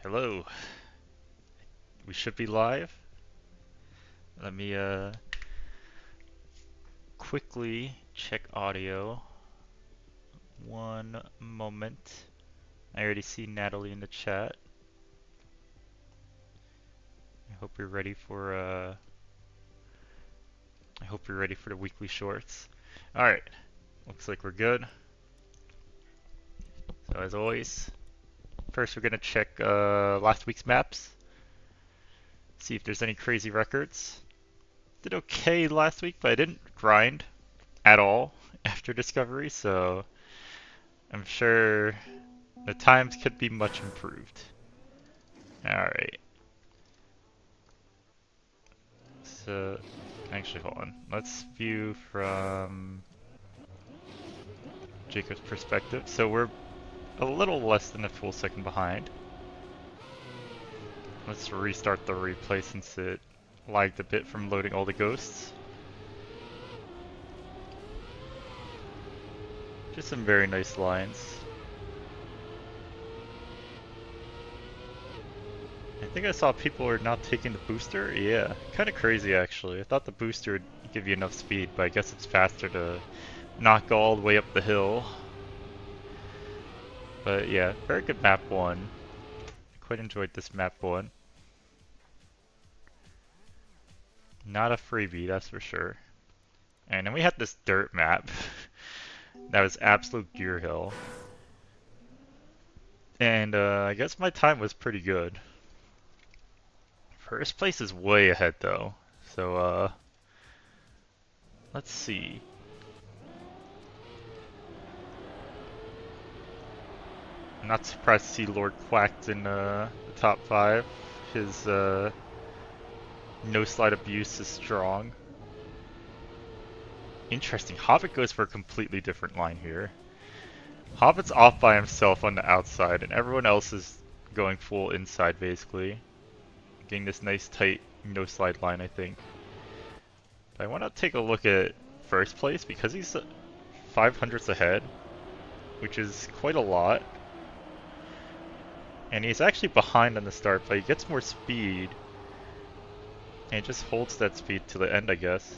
Hello. We should be live. Let me quickly check audio. One moment. I already see Natalie in the chat. I hope you're ready for I hope you're ready for the weekly shorts. All right. Looks like we're good. So as always, first we're going to check last week's maps. See if there's any crazy records. Did okay last week, but I didn't grind at all after Discovery, so I'm sure the times could be much improved. Alright. So, actually, hold on. Let's view from Jacob's perspective. So we're a little less than a full second behind. Let's restart the replay since it lagged a bit from loading all the ghosts. Just some very nice lines. I think I saw people are not taking the booster. Yeah, kind of crazy actually. I thought the booster would give you enough speed, but I guess it's faster to not go all the way up the hill. But yeah, very good map one. I quite enjoyed this map one. Not a freebie, that's for sure. And then we had this dirt map that was absolute gear hill. And I guess my time was pretty good. First place is way ahead though. So let's see. I'm not surprised to see Lord Quacked in the top 5. His no slide abuse is strong. Interesting. Hobbit goes for a completely different line here. Hobbit's off by himself on the outside, and everyone else is going full inside basically. Getting this nice tight no slide line, I think. But I want to take a look at first place because he's 500ths ahead, which is quite a lot. And he's actually behind on the start, but he gets more speed. And he just holds that speed to the end, I guess.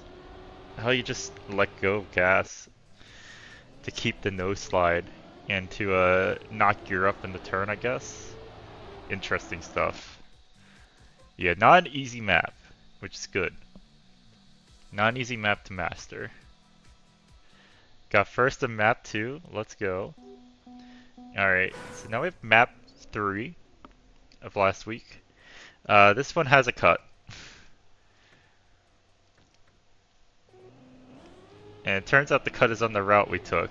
How you just let go of gas to keep the no slide and to not gear up in the turn, I guess. Interesting stuff. Yeah, not an easy map, which is good. Not an easy map to master. Got first in map 2, let's go. Alright, so now we have map 3 of last week. This one has a cut. And it turns out the cut is on the route we took.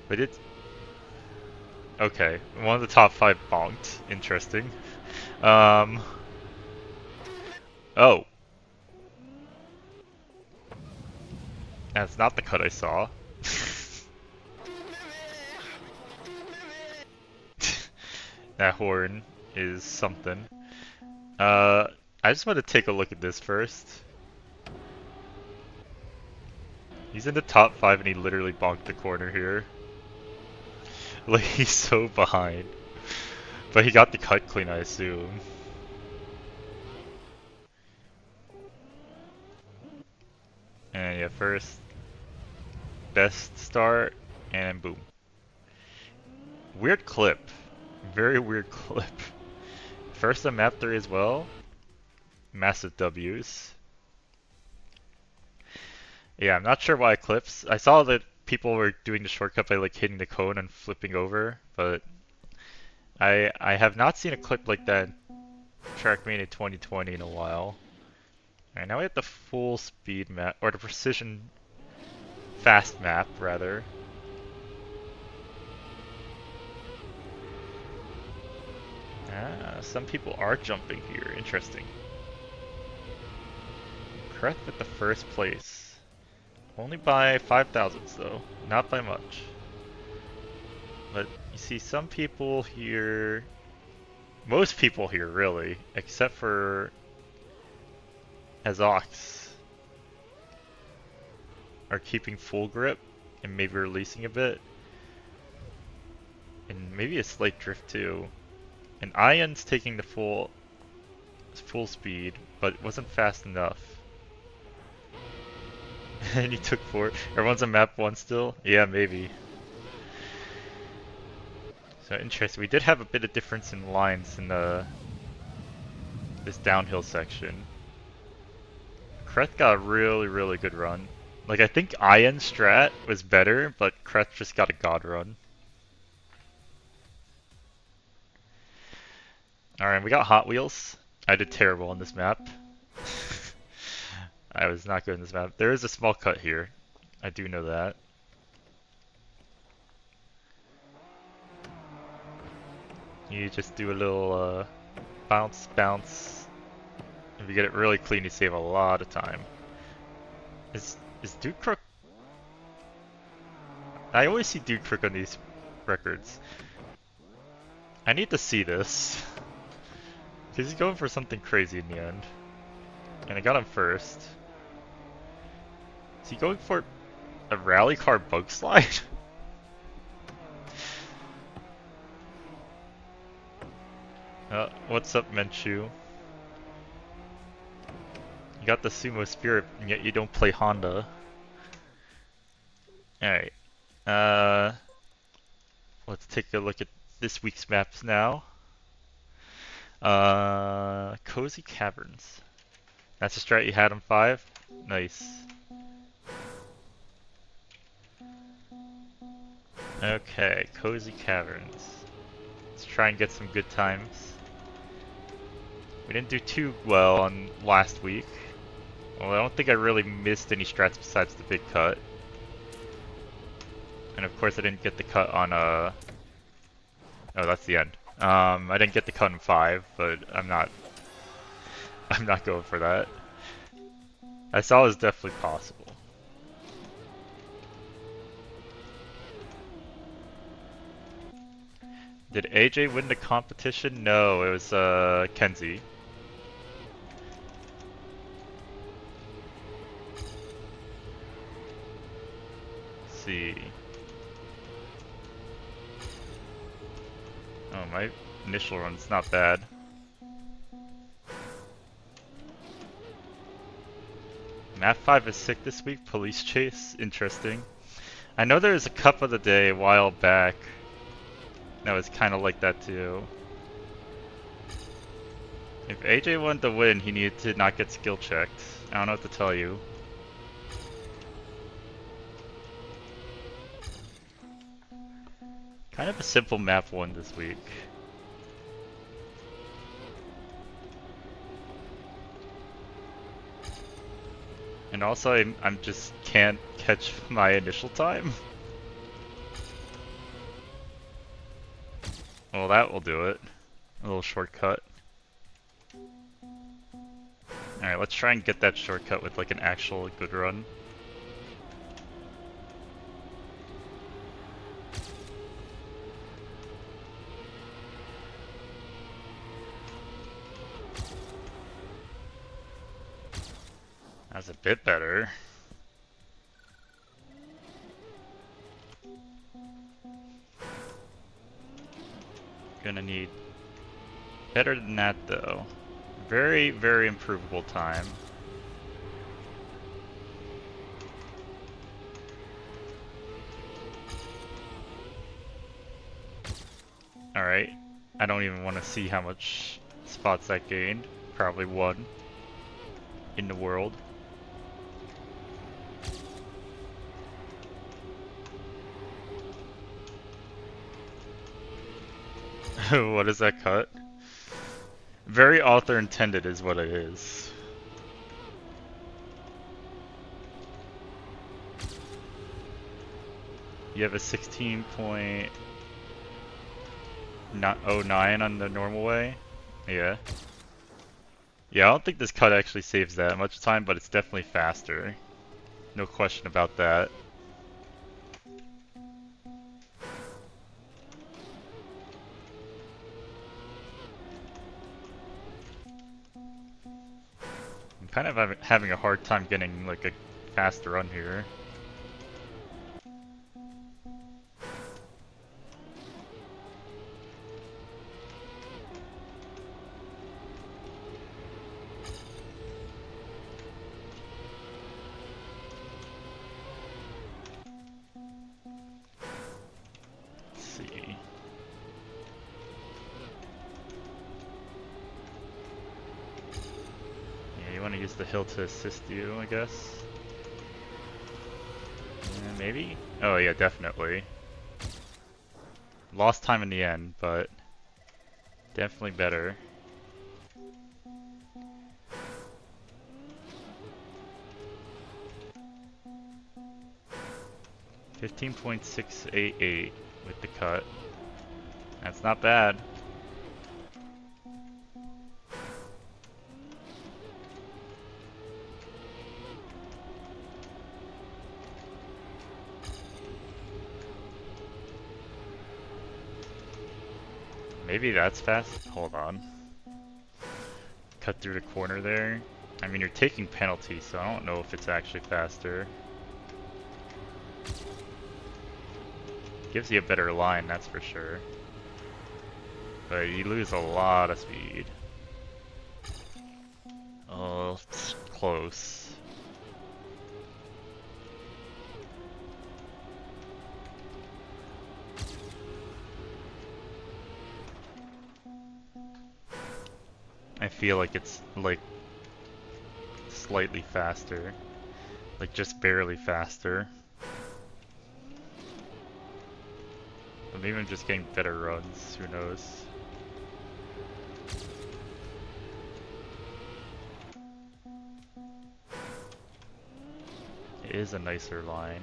But it's... Okay, one of the top 5 bonked. Interesting. Oh. That's not the cut I saw. That horn is something. I just want to take a look at this first. He's in the top 5 and he literally bonked the corner here. Like, he's so behind. But he got the cut clean, I assume. And yeah, first, best start, and boom. Weird clip. Very weird clip. First on map 3 as well. Massive W's. Yeah, I'm not sure why clips. I saw that people were doing the shortcut by like hitting the cone and flipping over, but I have not seen a clip like that in Trackmania 2020 in a while. Alright, now we have the full speed map, or the precision fast map, rather. Ah, some people are jumping here. Interesting. Kreth with the first place. Only by 5 thousandths though, not by much. But you see some people here, most people here really, except for Azox, are keeping full grip and maybe releasing a bit. And maybe a slight drift too. And Ian's taking the full speed, but it wasn't fast enough. And he took 4. Everyone's on map 1 still? Yeah, maybe. So interesting. We did have a bit of difference in lines in this downhill section. Kreth got a really good run. Like, I think Ian's strat was better, but Kreth just got a god run. Alright, we got Hot Wheels. I did terrible on this map. I was not good in this map. There is a small cut here. I do know that. You just do a little bounce, bounce. If you get it really clean, you save a lot of time. Is Dude Crook? I always see Dude Crook on these records. I need to see this. Because he's going for something crazy in the end. And I got him first. Is he going for a rally car bug slide? What's up, Menchu? You got the Sumo Spirit, and yet you don't play Honda. Alright. Let's take a look at this week's maps now. Cozy Caverns. That's a strat you had on 5? Nice. Okay, Cozy Caverns. Let's try and get some good times. We didn't do too well on last week. Well, I don't think I really missed any strats besides the big cut. And of course I didn't get the cut on oh, that's the end. I didn't get the cut on 5, but I'm not going for that. I saw it was definitely possible. Did AJ win the competition? No, it was Kenzie. Let's see. Oh, my initial run's not bad. Map 5 is sick this week. Police chase. Interesting. I know there was a cup of the day a while back that was kind of like that too. If AJ wanted to win, he needed to not get skill checked. I don't know what to tell you. Kind of a simple map 1 this week. And also, I'm just can't catch my initial time. Well, that will do it. A little shortcut. Alright, let's try and get that shortcut with like an actual good run. That's a bit better. Gonna need better than that though. Very improvable time. Alright. I don't even want to see how much spots that gained. Probably 1 in the world. What is that cut? Very author intended is what it is. You have a 16.09 on the normal way? Yeah. Yeah, I don't think this cut actually saves that much time, but it's definitely faster. No question about that. I'm kind of having a hard time getting like a fast run here. use the hill to assist you, I guess. Maybe? Oh yeah, definitely. Lost time in the end, but definitely better. $15.688 with the cut. That's not bad. Maybe that's fast. Hold on. Cut through the corner there. I mean, you're taking penalty, so I don't know if it's actually faster. Gives you a better line, that's for sure. But you lose a lot of speed. Oh, it's close. I feel like it's like slightly faster. Like just barely faster. But maybe I'm just getting better runs, who knows. It is a nicer line.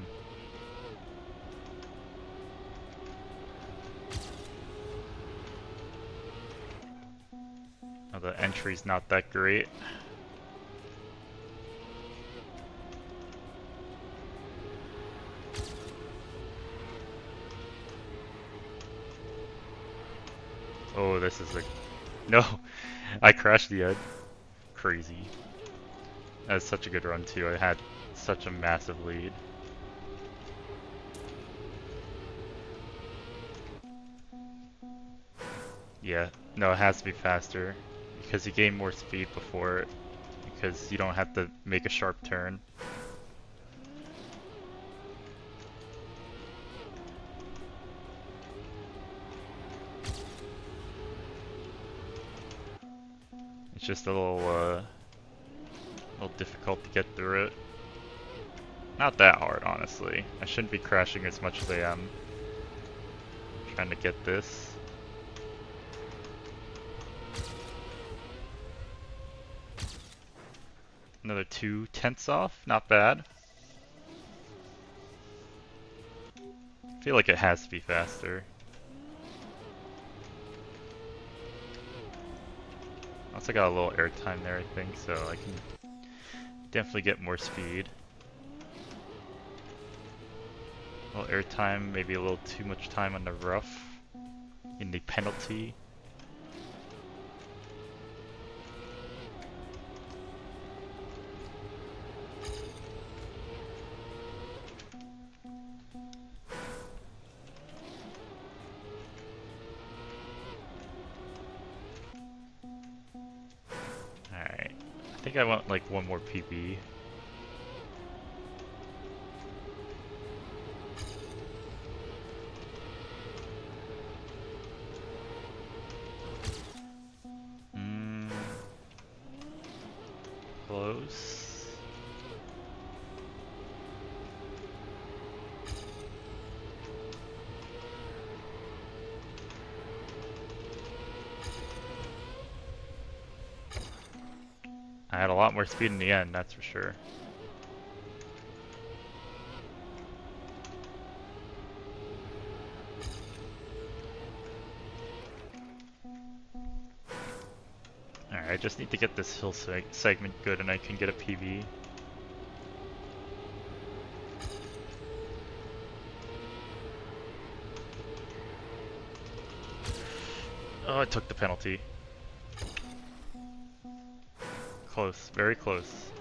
Oh, the entry's not that great. Oh, this is a... No! I crashed the end. Crazy. That's such a good run too. I had such a massive lead. Yeah, no, it has to be faster. Because you gain more speed before it. Because you don't have to make a sharp turn. It's just a little difficult to get through it. Not that hard, honestly. I shouldn't be crashing as much as I am. Trying to get this. Another 2/10 off, not bad. I feel like it has to be faster. Also got a little airtime there, I think, so I can definitely get more speed. A little airtime, maybe a little too much time on the rough in the penalty. Alright, I think I want like one more PB. Close. I had a lot more speed in the end, that's for sure. Alright, I just need to get this hill segment good and I can get a PB. Oh, I took the penalty. Close, very close.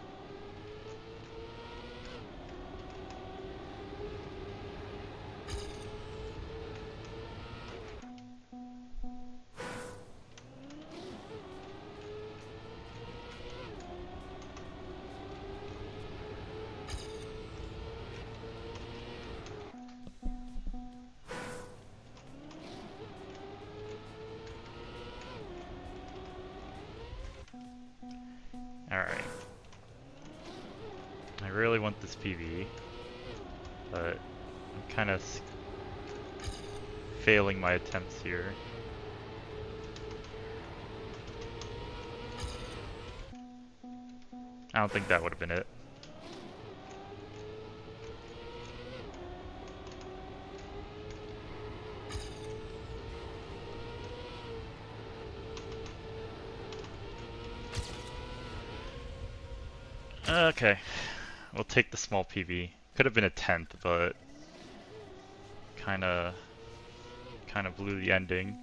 Alright. really want this PV, but I'm kind of failing my attempts here. I don't think that would have been it. Okay, we'll take the small PV. Could have been a 10th, but kinda blew the ending.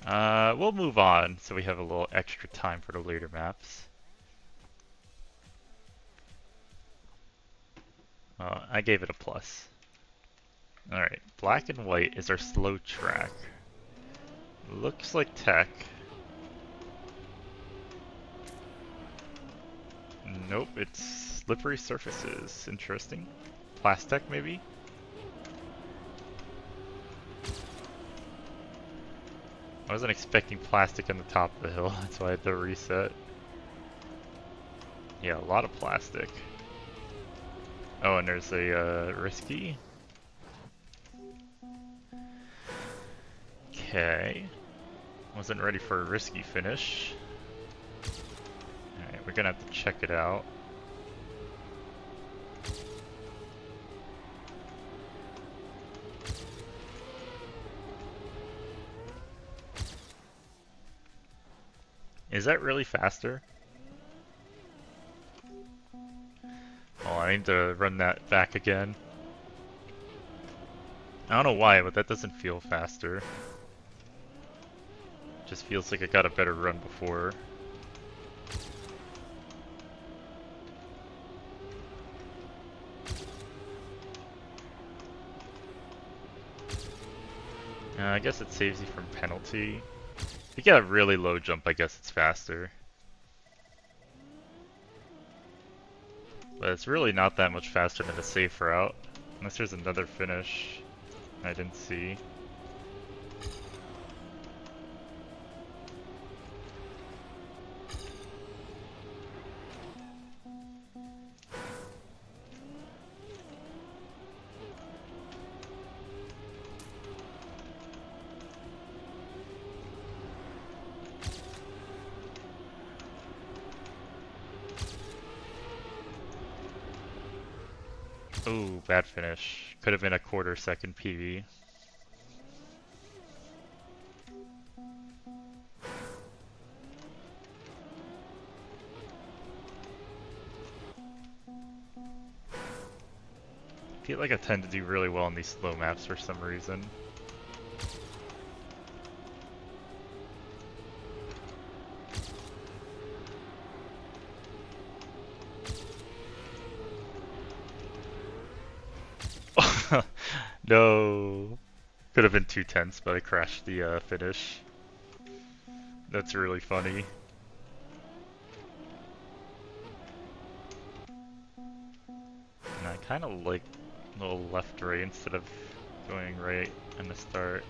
We'll move on so we have a little extra time for the later maps. I gave it a plus. Alright, black and white is our slow track. Looks like tech. Nope, it's slippery surfaces. Interesting. Plastic, maybe? I wasn't expecting plastic on the top of the hill, that's why I had to reset. Yeah, a lot of plastic. Oh, and there's a risky. Okay. Wasn't ready for a risky finish. Alright, we're gonna have to check it out. Is that really faster? Oh, I need to run that back again. I don't know why, but that doesn't feel faster. Just feels like I got a better run before. I guess it saves you from penalty. If you get a really low jump, I guess it's faster. But it's really not that much faster than a safe route. Unless there's another finish I didn't see. Ooh, bad finish. Could have been a quarter-second PV. I feel like I tend to do really well on these slow maps for some reason. No. Could have been 2/10, but I crashed the finish. That's really funny. And I kind of like a little left-right instead of going right in the start.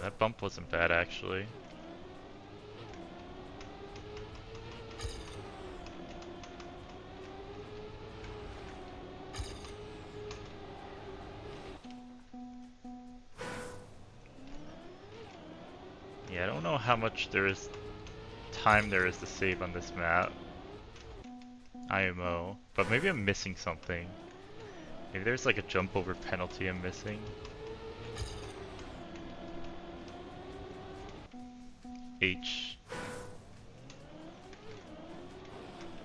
That bump wasn't bad, actually. Yeah, I don't know how much time there is to save on this map. IMO. But maybe I'm missing something. Maybe there's like a jump over penalty I'm missing. H.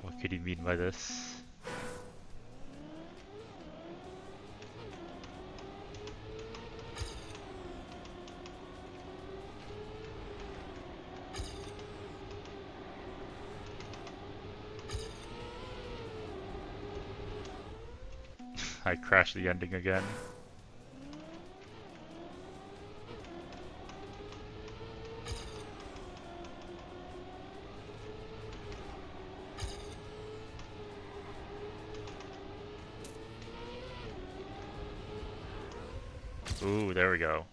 What could he mean by this? I crashed the ending again. Ooh, there we go.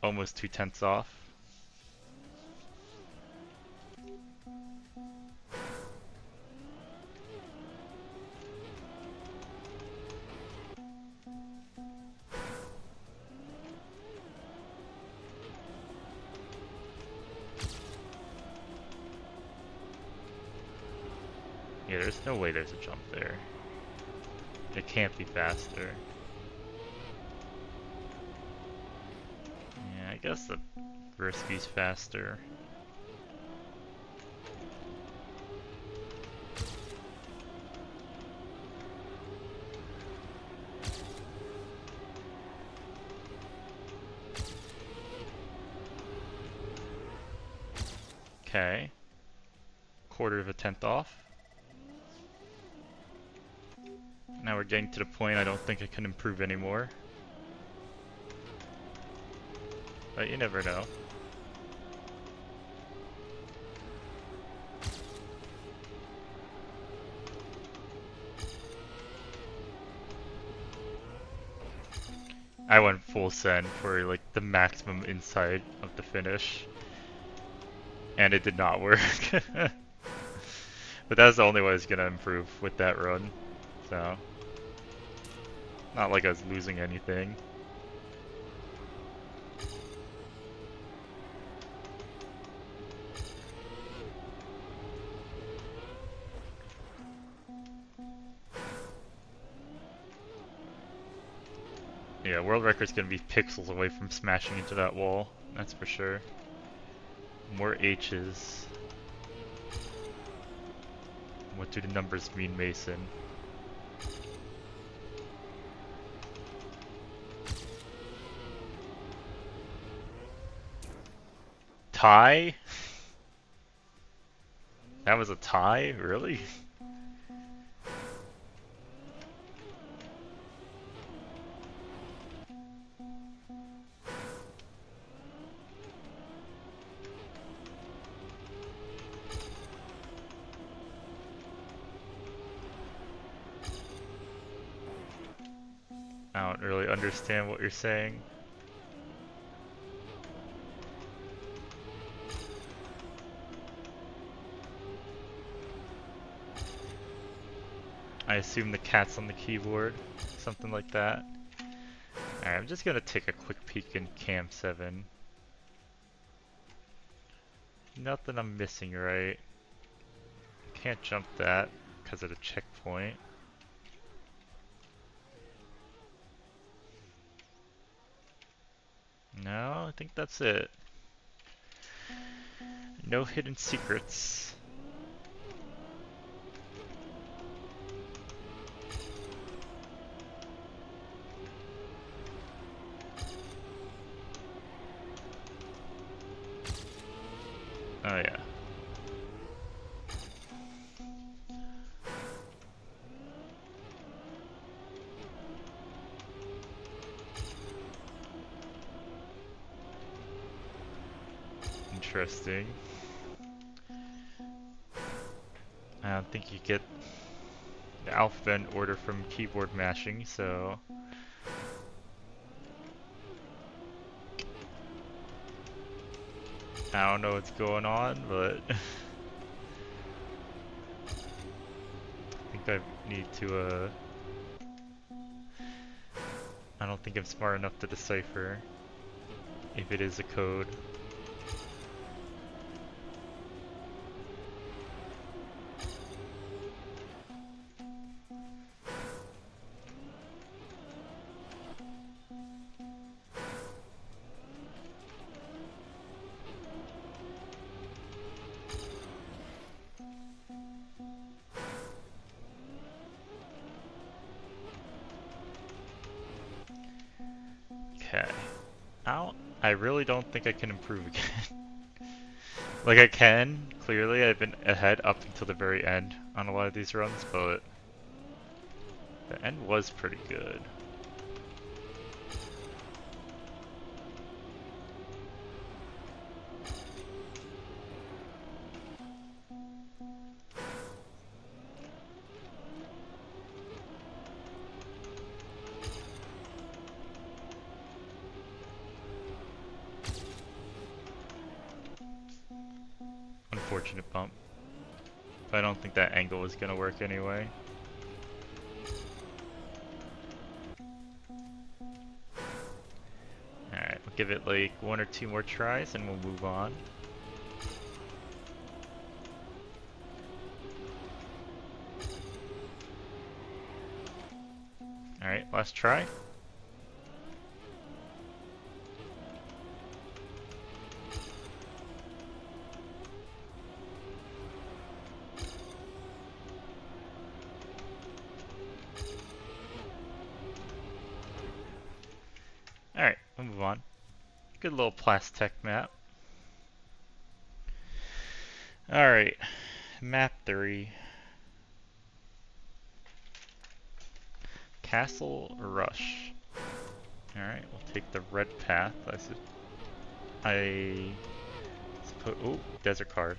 Almost 2/10 off. Yeah, there's no way there's a jump there. It can't be faster. Yeah, I guess the Risky's faster. Okay. Quarter of a tenth off. Now we're getting to the point I don't think I can improve anymore. But you never know. I went full send for like the maximum inside of the finish. And it did not work. But that's the only way I was gonna improve with that run. So, not like I was losing anything. Yeah, world record's gonna be pixels away from smashing into that wall. That's for sure. More H's. What do the numbers mean, Mason? Tie? That was a tie? Really? I don't really understand what you're saying. I assume the cat's on the keyboard. Something like that. Alright, I'm just gonna take a quick peek in Cam 7. Nothing I'm missing, right? Can't jump that because of the checkpoint. No, I think that's it. No hidden secrets. Oh yeah. Interesting. I don't think you get the alphabet in order from keyboard mashing, so... I don't know what's going on, but... I think I need to, I don't think I'm smart enough to decipher if it is a code. Okay. I really don't think I can improve again. Like I can, clearly I've been ahead up until the very end on a lot of these runs, but the end was pretty good. unfortunate bump. But I don't think that angle was gonna work anyway. Alright, we'll give it like 1 or 2 more tries and we'll move on. Alright, last try. Alright, we'll move on. Good little Plastech map. Alright, map 3. Castle Rush. Alright, we'll take the red path. I suppose. Oh, desert card.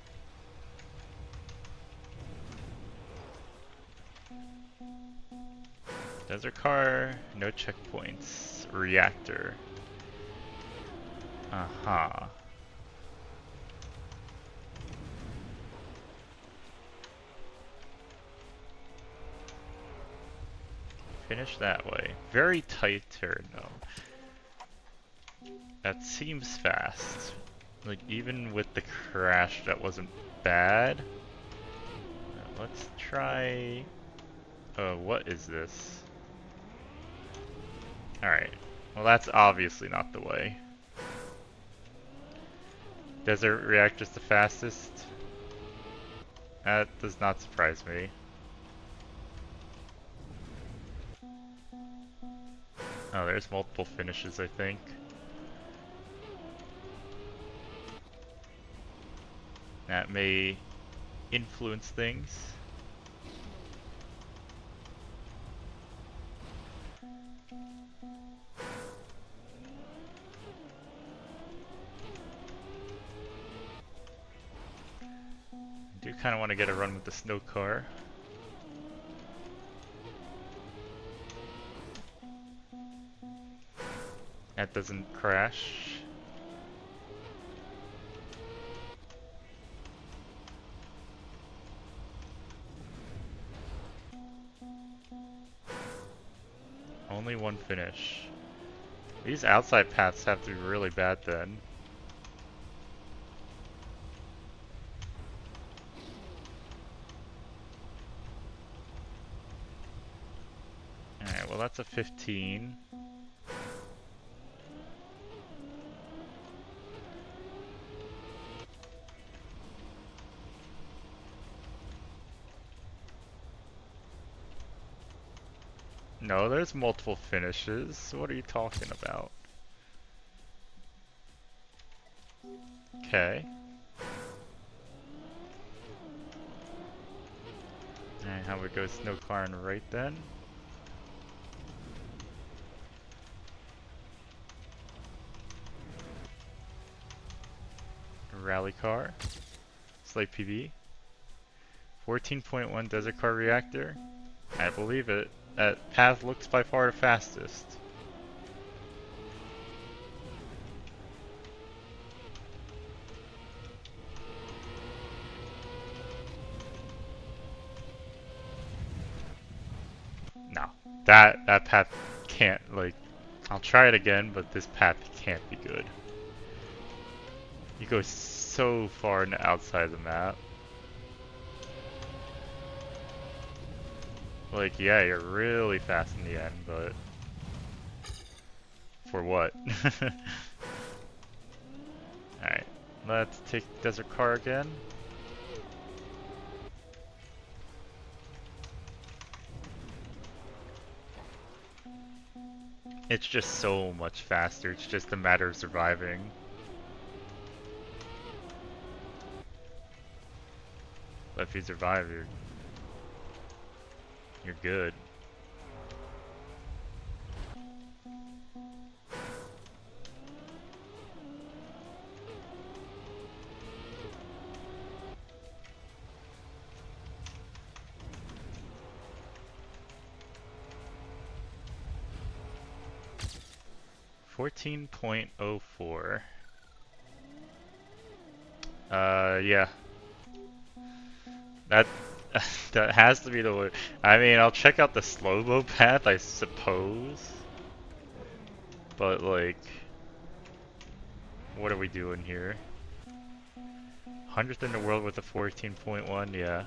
Desert car, no checkpoints. Reactor. Aha. Finish that way. Very tight turn though. That seems fast. Like even with the crash that wasn't bad. Let's try... Oh, what is this? Alright. Well, that's obviously not the way. Desert reactor's the fastest? That does not surprise me. Oh, there's multiple finishes, I think. That may influence things. I do kind of want to get a run with the snow car. That doesn't crash. Only one finish. These outside paths have to be really bad then. Alright, well that's a 15. No, there's multiple finishes. What are you talking about? Okay. Alright, how would go snow car on right then? Rally car. Slate PV. 14.1 desert car reactor. I believe it. That path looks by far the fastest. No. That path can't, like, I'll try it again, but this path can't be good. You go so far on the outside of the map. Like, yeah, you're really fast in the end, but... For what? Alright, let's take desert car again. It's just so much faster, it's just a matter of surviving. But if you survive, you're good. $14.04. Yeah. That that has to be the way. I mean, I'll check out the slow-mo path, I suppose. But like, what are we doing here? 100th in the world with a 14.1, yeah.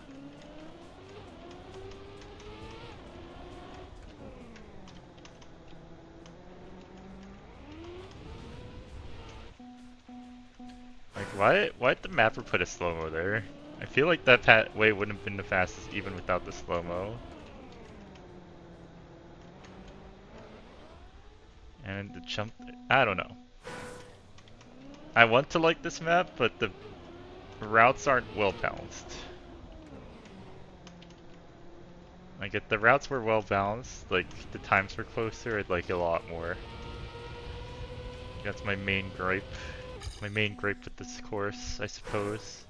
Like, why'd the mapper put a slow-mo there? I feel like that way wouldn't have been the fastest even without the slow-mo. And the jump, I don't know. I want to like this map, but the routes aren't well balanced. Like, if the routes were well balanced, like, the times were closer, I'd like it a lot more. That's my main gripe. My main gripe with this course, I suppose.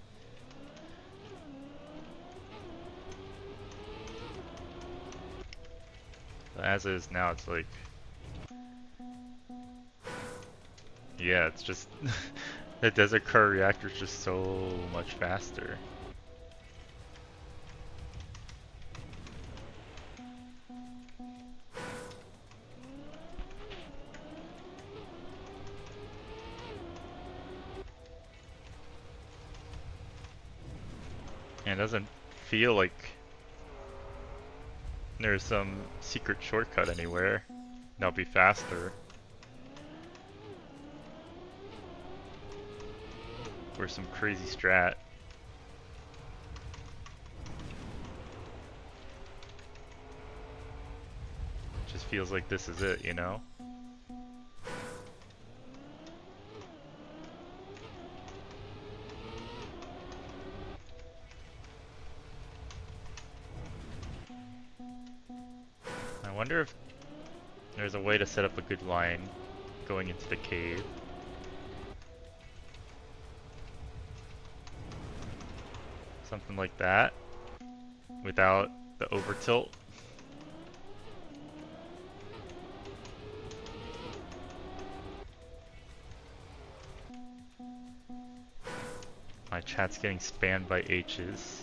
But as is now, it's like... Yeah, it's just... the desert car reactor is just so much faster. And it doesn't feel like there's some secret shortcut anywhere that'll be faster. Or some crazy strat. Just feels like this is it, you know? I wonder if there's a way to set up a good line going into the cave. Something like that. Without the over tilt. My chat's getting spammed by H's.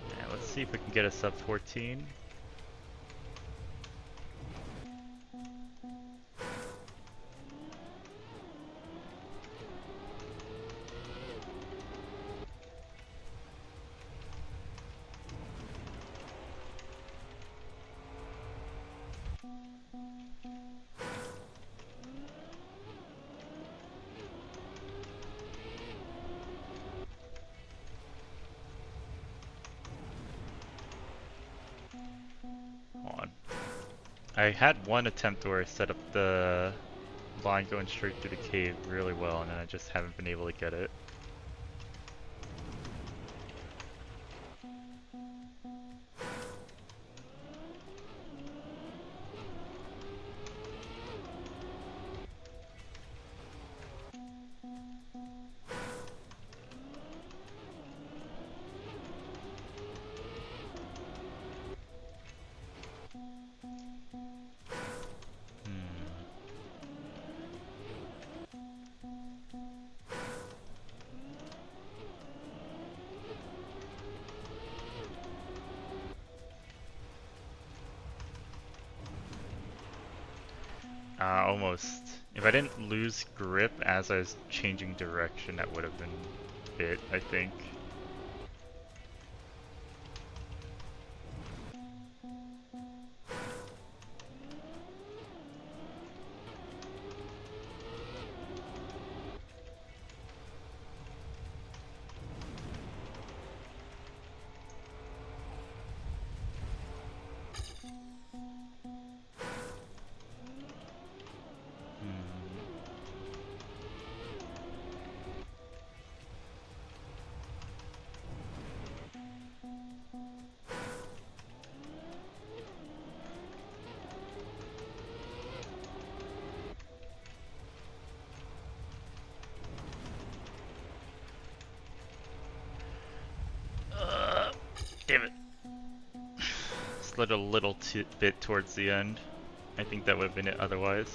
Yeah, let's see if we can get a sub 14. I had one attempt where I set up the line going straight through the cave really well, and then I just haven't been able to get it. Almost. If I didn't lose grip as I was changing direction, that would have been it, I think. slid a little bit towards the end. I think that would have been it otherwise.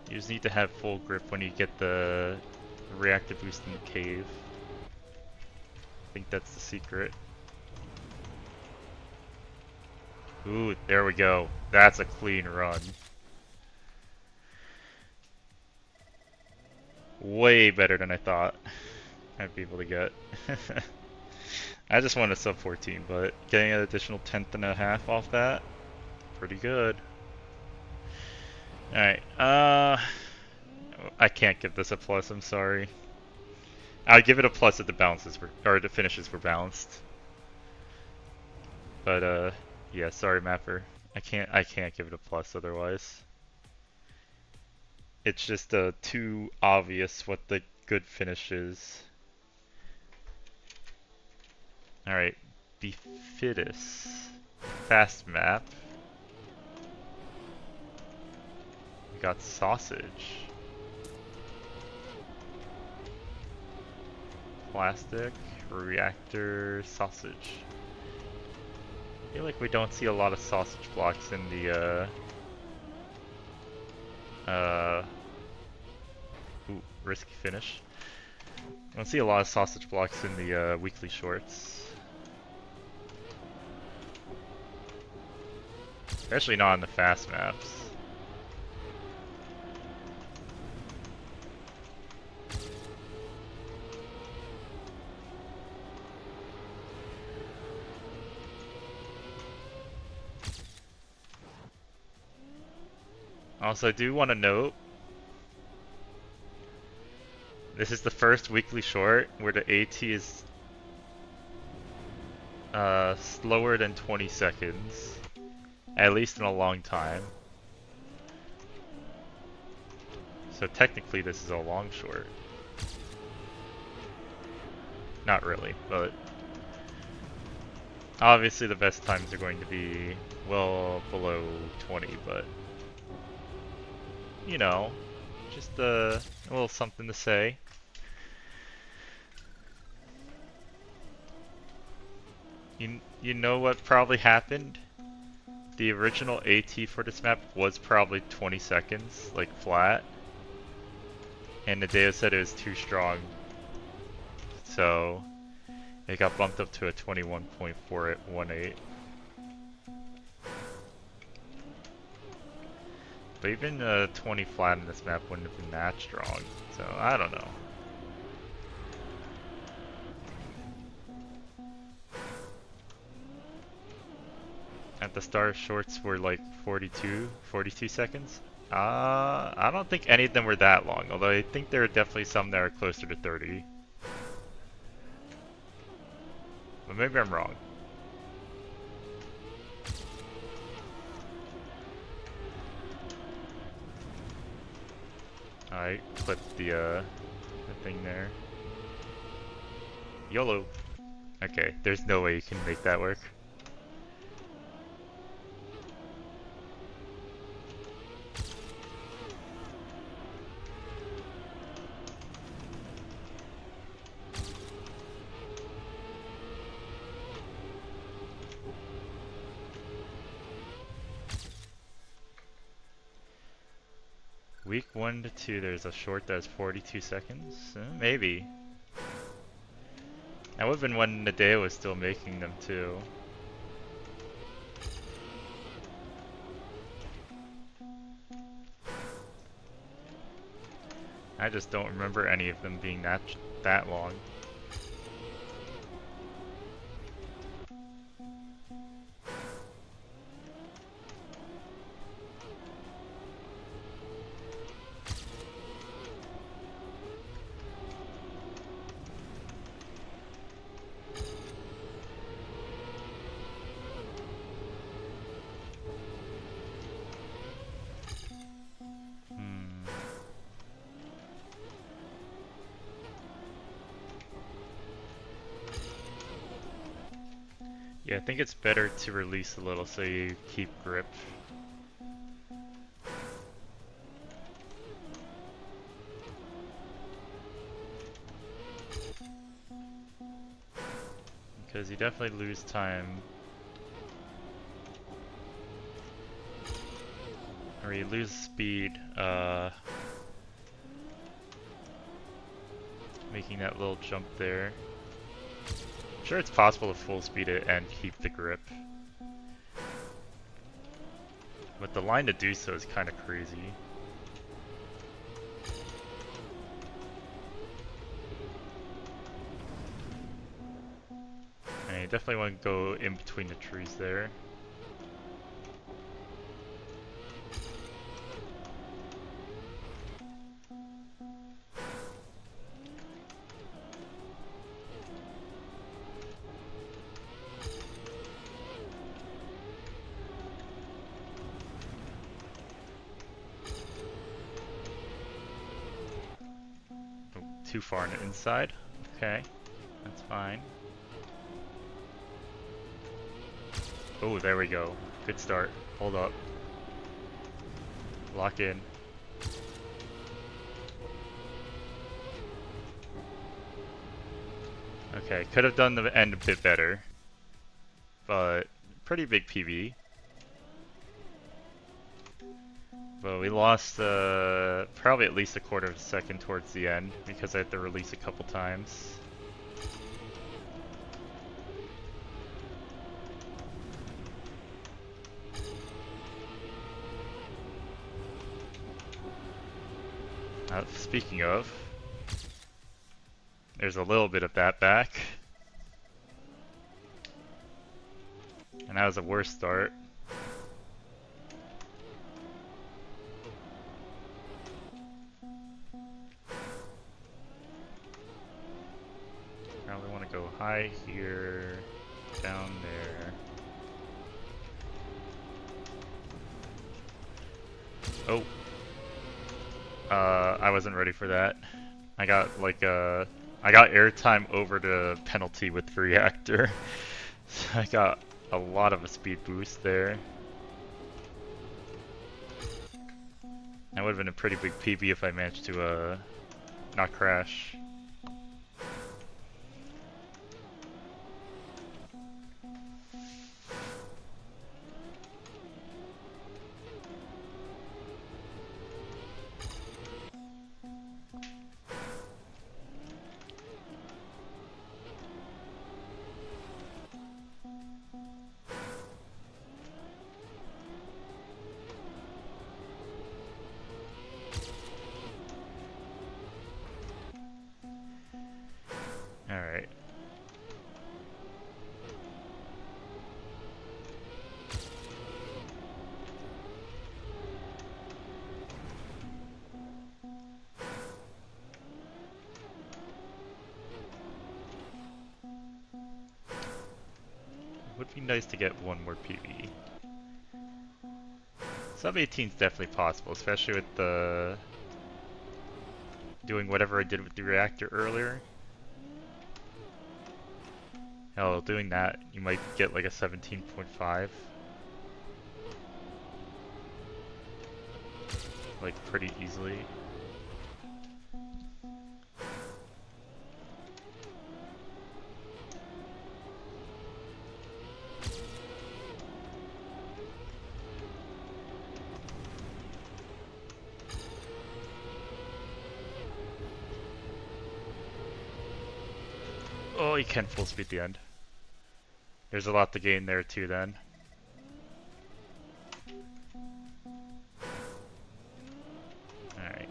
You just need to have full grip when you get the reactive boost in the cave. I think that's the secret. Ooh, there we go. That's a clean run. Way better than I thought I'd be able to get. I just wanted a sub 14, but getting an additional 10th and a half off that, pretty good. Alright, I can't give this a plus, I'm sorry. I'd give it a plus if the balances were, or the finishes were balanced. But yeah, sorry Mapper. I can't give it a plus otherwise. It's just too obvious what the good finish is. Alright, Bifidus. Fast map. We got sausage. Plastic, reactor, sausage. I feel like we don't see a lot of sausage blocks in the ooh, risky finish. I don't see a lot of sausage blocks in the weekly shorts. Especially not on the fast maps. Also, I do want to note, this is the first weekly short where the AT is slower than 20 seconds. At least in a long time. So technically this is a long short. Not really, but obviously the best times are going to be well below 20, but you know, just a little something to say. You know what probably happened? The original AT for this map was probably 20 seconds, like flat. And Nadeo said it was too strong. So it got bumped up to a 21.4 at 1.8. But even 20 flat in this map wouldn't have been that strong. So I don't know. At the start, shorts were like 42 seconds. I don't think any of them were that long, although I think there are definitely some that are closer to 30. But maybe I'm wrong. I clipped the thing there. YOLO. Okay, there's no way you can make that work. Week 1 to 2, there's a short that's 42 seconds? Maybe. That would have been when Nadeo was still making them too. I just don't remember any of them being that long. Yeah, I think it's better to release a little so you keep grip. Because you definitely lose time. Or you lose speed, making that little jump there. I'm sure it's possible to full speed it and keep the grip. But the line to do so is kind of crazy. And you definitely want to go in between the trees there. Too far on the inside. Okay, that's fine. Oh, there we go. Good start. Hold up. Lock in. Okay, could have done the end a bit better, but pretty big PB. But we lost probably at least a quarter of a second towards the end because I had to release a couple times. Speaking of, there's a little bit of that back. And that was a worse start. Now we want to go high here, down there. Oh. I wasn't ready for that. I got like I got airtime over the penalty with the reactor. So I got a lot of a speed boost there. That would have been a pretty big PB if I managed to not crash. Alright. Would be nice to get one more PB. Sub 18 is definitely possible, especially with the doing whatever I did with the reactor earlier. Hell, doing that, you might get like a 17.5. Like pretty easily. Oh, you can full speed the end. There's a lot to gain there too then. Alright.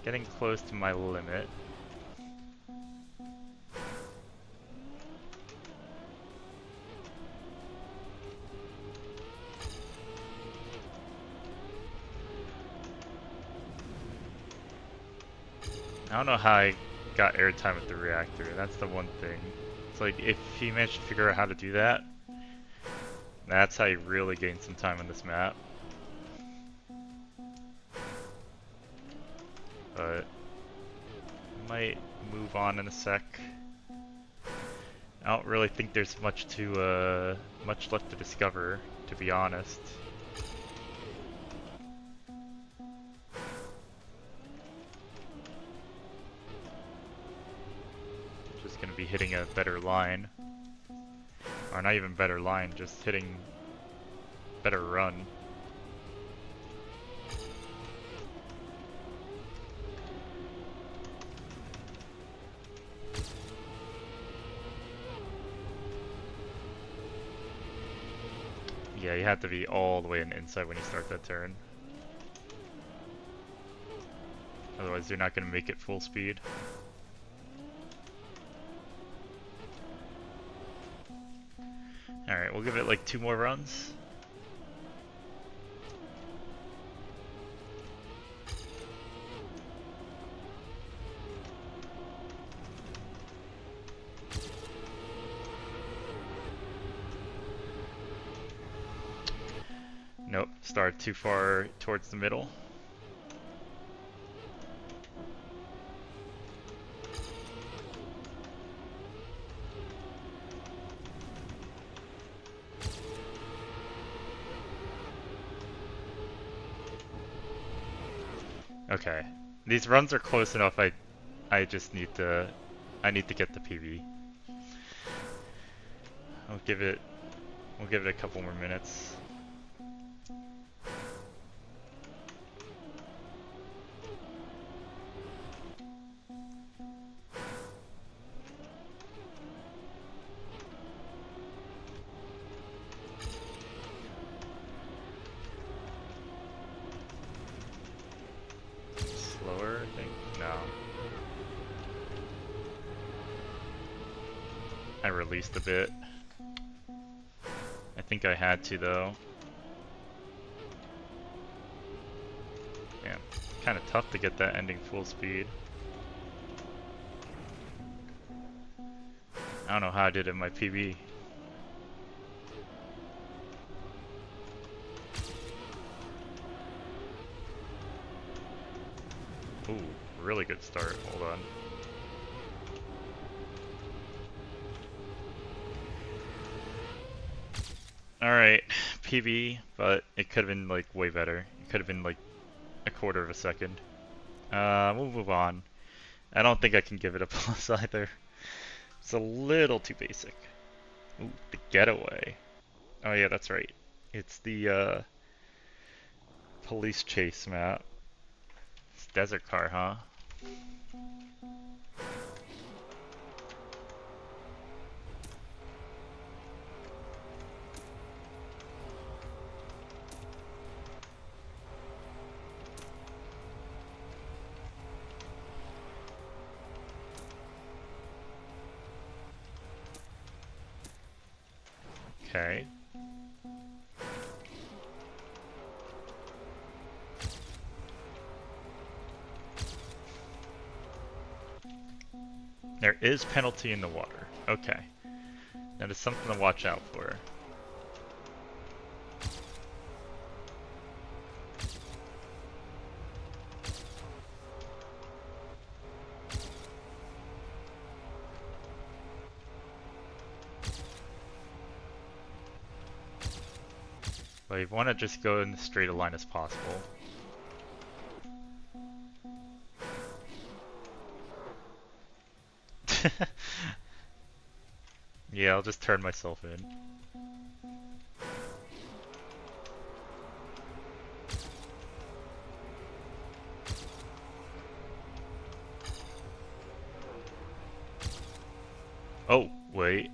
Getting close to my limit. I don't know how I got airtime with the reactor. That's the one thing. It's like if he managed to figure out how to do that, that's how you really gain some time on this map. But I might move on in a sec. I don't really think there's much left to discover, to be honest. Just gonna be hitting a better line. Or not even better line, just hitting better run. Yeah, you have to be all the way in inside when you start that turn. Otherwise, you're not going to make it full speed. Alright, we'll give it like 2 more runs. Nope, start too far towards the middle. Okay, these runs are close enough. I just need to, I need to get the PB. I'll give it, we'll give it a couple more minutes. Slower, I think? No. I released a bit. I think I had to though. Yeah, kind of tough to get that ending full speed. I don't know how I did it in my PB. Ooh, really good start. Hold on. Alright, PB, but it could have been like way better. It could have been like a quarter of a second. We'll move on. I don't think I can give it a plus either. It's a little too basic. Ooh, the getaway. Oh yeah, that's right. It's the police chase map. It's desert car, huh? Okay. There is penalty in the water. Okay. That is something to watch out for. But you want to just go in as straight a line as possible. Yeah, I'll just turn myself in. Oh, wait.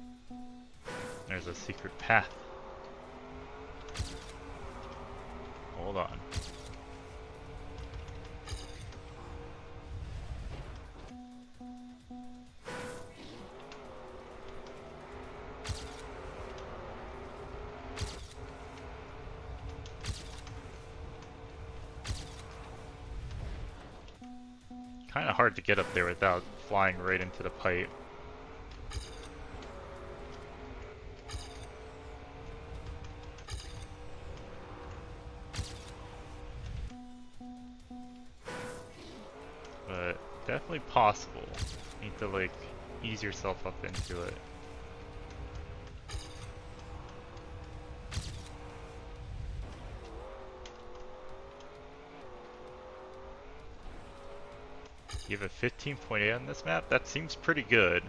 There's a secret path. Hold on. Kind of hard to get up there without flying right into the pipe. But definitely possible. Need to like ease yourself up into it. You have a 15.8 on this map? That seems pretty good.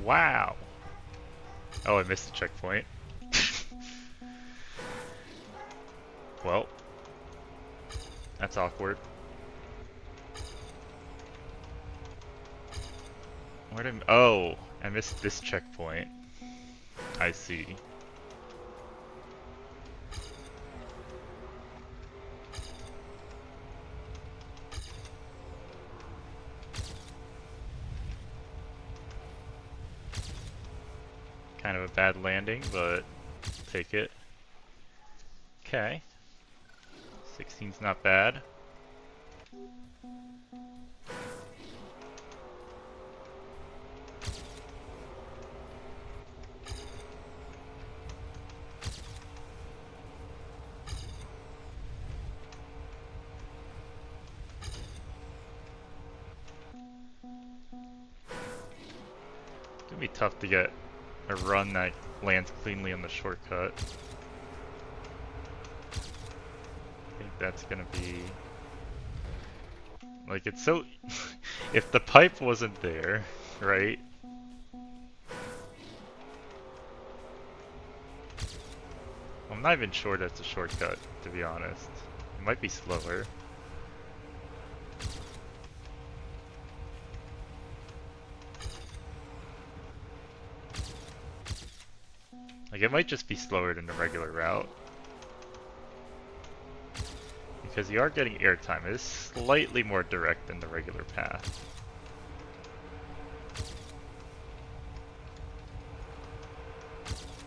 Wow! Oh, I missed the checkpoint. Well, that's awkward. Where did oh, I missed this checkpoint. I see. Kind of a bad landing, but take it. Okay. 16's not bad. It's gonna be tough to get a run that lands cleanly on the shortcut. I think that's gonna be... Like, it's so... If the pipe wasn't there, right? I'm not even sure that's a shortcut, to be honest. It might be slower. Like, it might just be slower than the regular route. Because you are getting airtime. It is slightly more direct than the regular path.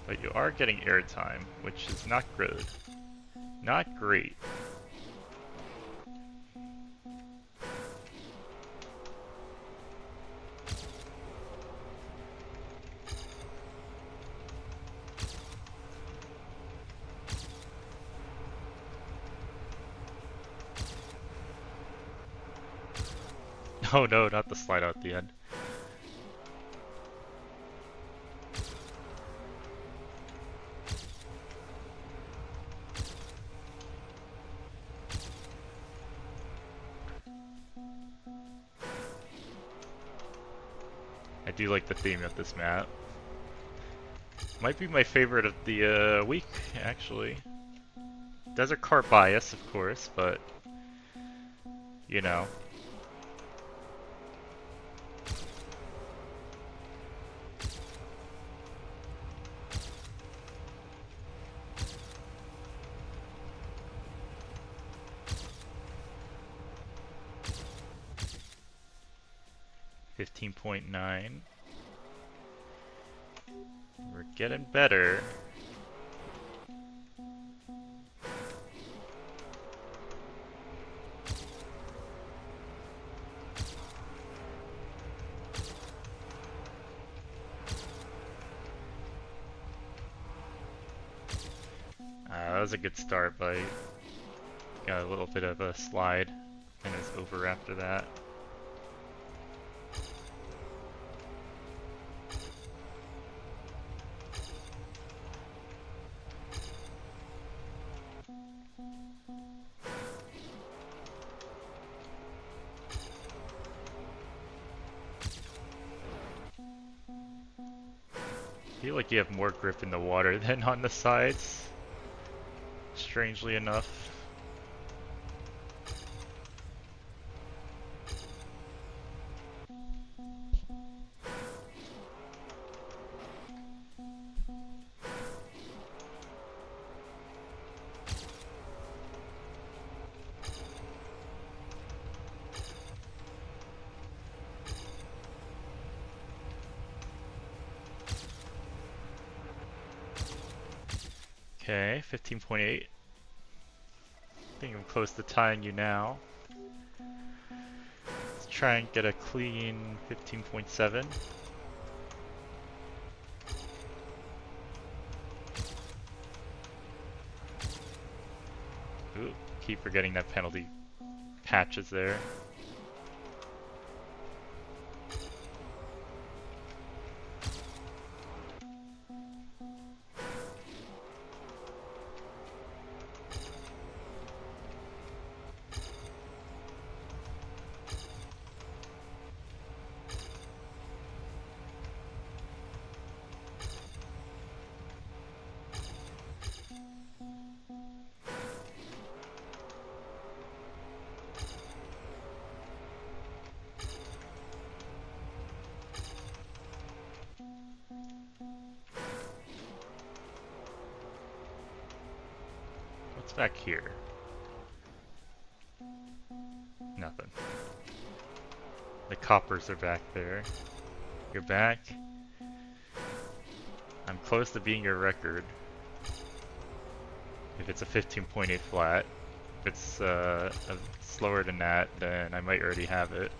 But you are getting airtime, which is not good. Not great. Oh no, not the slide out the end. I do like the theme of this map. Might be my favorite of the week, actually. Desert cart bias, of course, but you know. $15.9. We're getting better. That was a good start, but got a little bit of a slide and it's over after that. I feel like you have more grip in the water than on the sides, strangely enough. Okay, 15.8. I think I'm close to tying you now. Let's try and get a clean 15.7. Ooh, keep forgetting that penalty patch is there. back here? Nothing. The coppers are back there. You're back. I'm close to being your record. If it's a 15.8 flat. If it's slower than that, then I might already have it.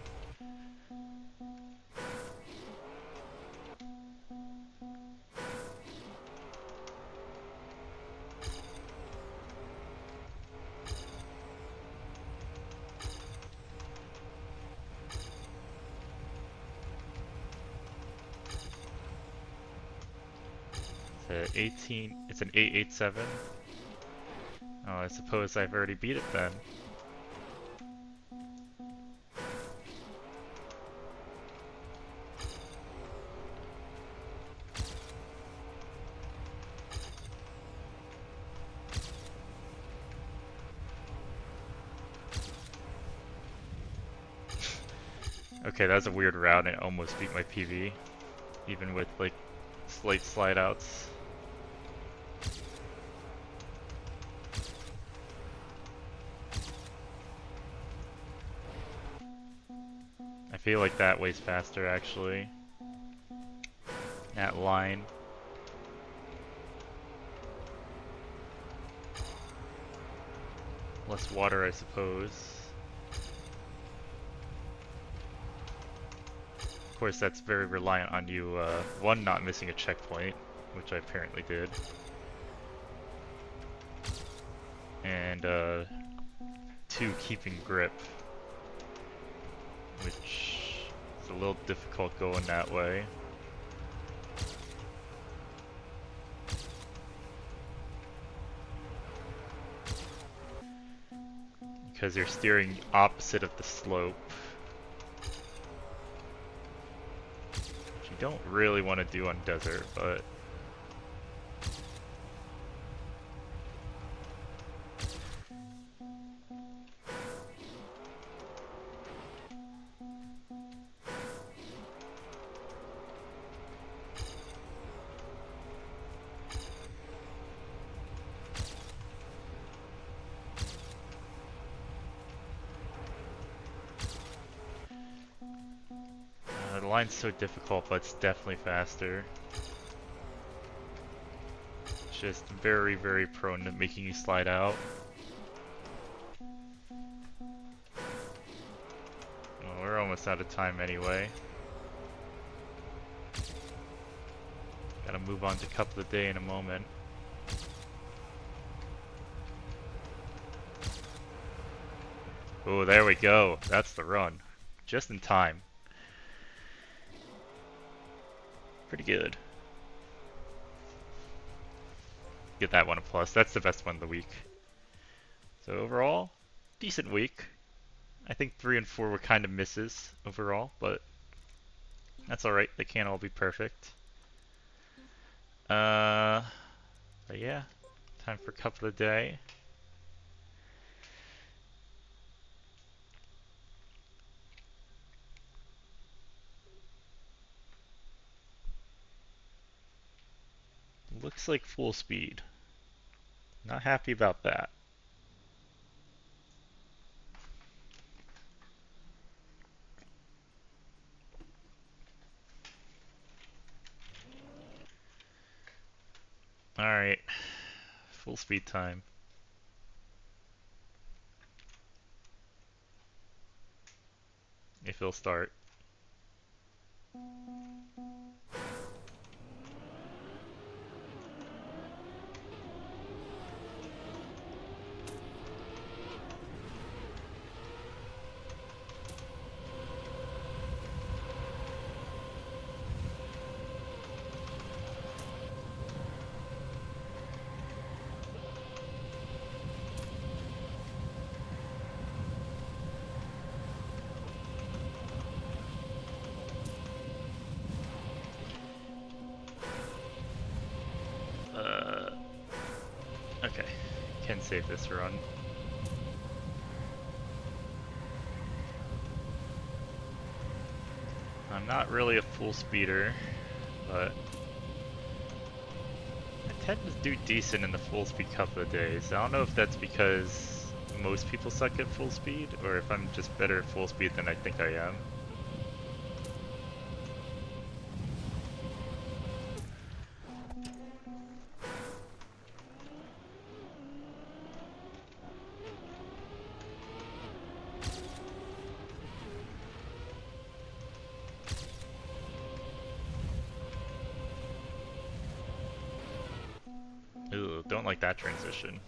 It's 18. It's an 887. Oh, I suppose I've already beat it then. Okay, that was a weird route and it almost beat my PV. Even with like slight slide outs. I feel like that way's faster actually. That line. Less water, I suppose. Of course, that's very reliant on you, one, not missing a checkpoint, which I apparently did. And, two, keeping grip. Which is a little difficult going that way. Because you're steering opposite of the slope. Which you don't really want to do on desert, but... the line's so difficult, but it's definitely faster. It's just very, very prone to making you slide out. Well, we're almost out of time anyway. Gotta move on to Cup of the Day in a moment. Oh, there we go. That's the run. Just in time. Pretty good. Get that one a plus. That's the best one of the week. So overall, decent week. I think 3 and 4 were kind of misses overall, but that's alright. They can't all be perfect. But yeah, time for Cup of the Day. Looks like full speed. Not happy about that. Alright, full speed time. If it'll start. Okay, can save this run. I'm not really a full speeder, but I tend to do decent in the full speed couple of days. I don't know if that's because most people suck at full speed, or if I'm just better at full speed than I think I am. Ooh, don't like that transition.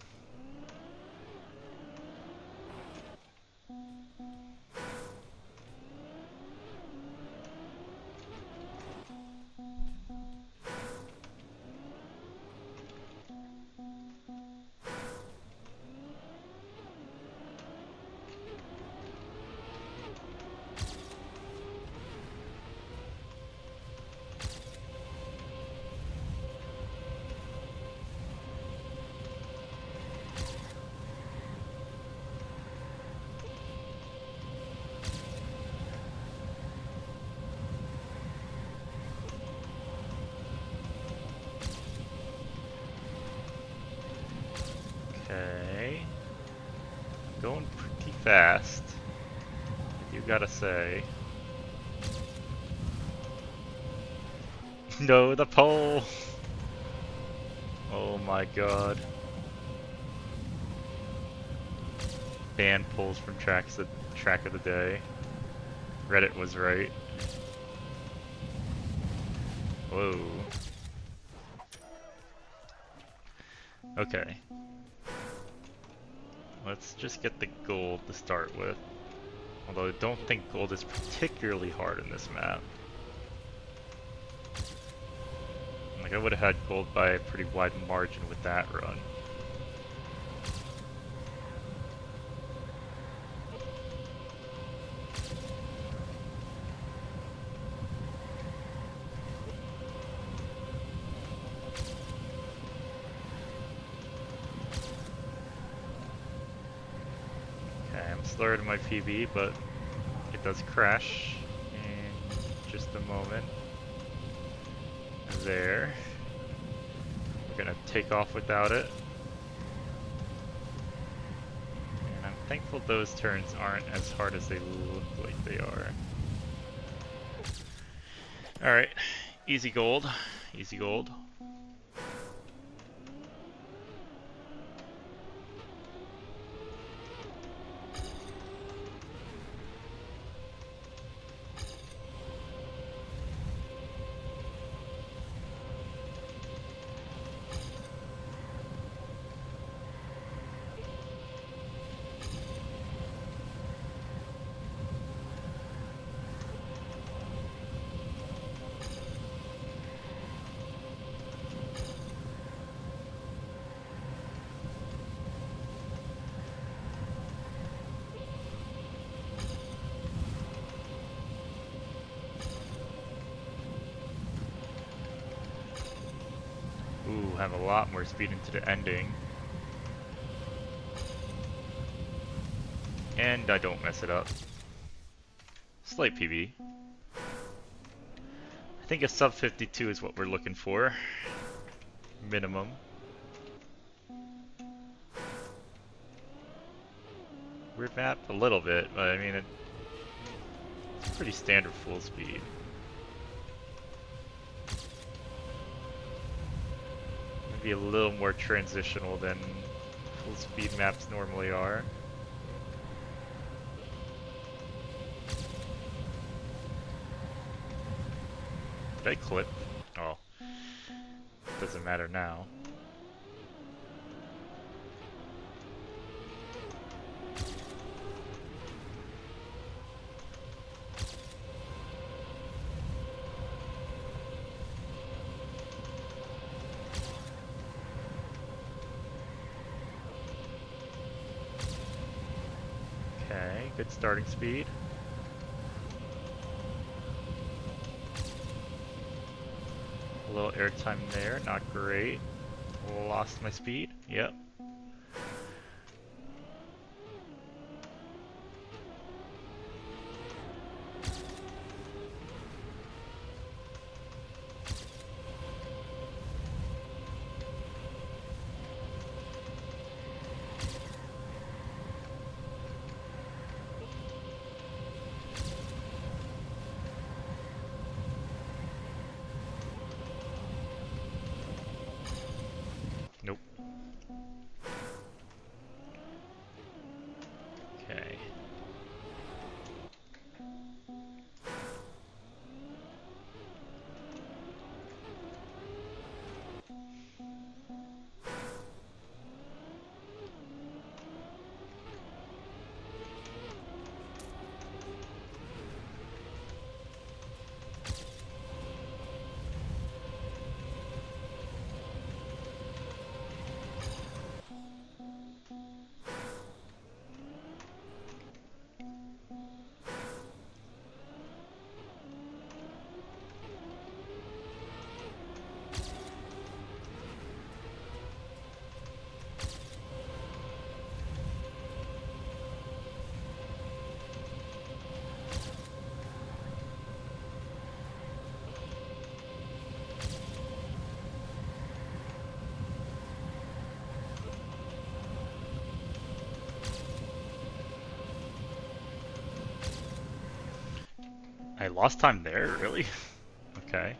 Okay. Going pretty fast. You gotta say. No, the pole! Oh my god. Ban pulls from track of the day. Reddit was right. Whoa. Okay. Let's just get the gold to start with. Although I don't think gold is particularly hard in this map. Like, I would have had gold by a pretty wide margin with that run. Okay, I'm slower than my PB, but it does crash in just a moment. There. We're gonna take off without it. And I'm thankful those turns aren't as hard as they look like they are. Alright, easy gold. Easy gold. Ooh, have a lot more speed into the ending. And I don't mess it up. Slight PB. I think a sub 52 is what we're looking for. Minimum. Weird map? A little bit, but I mean, it's pretty standard full speed. Maybe a little more transitional than full speed maps normally are. Did I clip? Oh. Doesn't matter now. Okay, good starting speed. A little airtime there, not great. Lost my speed, yep. I lost time there, really? Okay.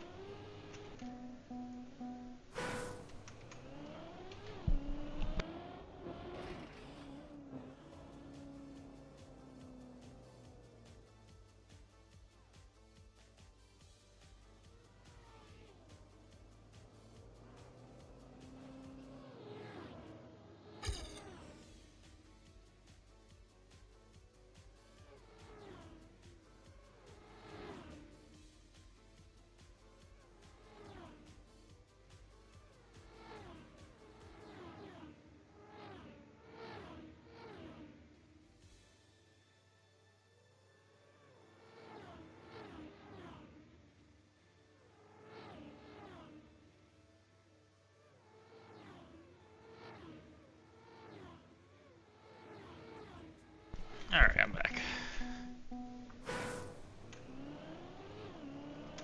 Alright, I'm back.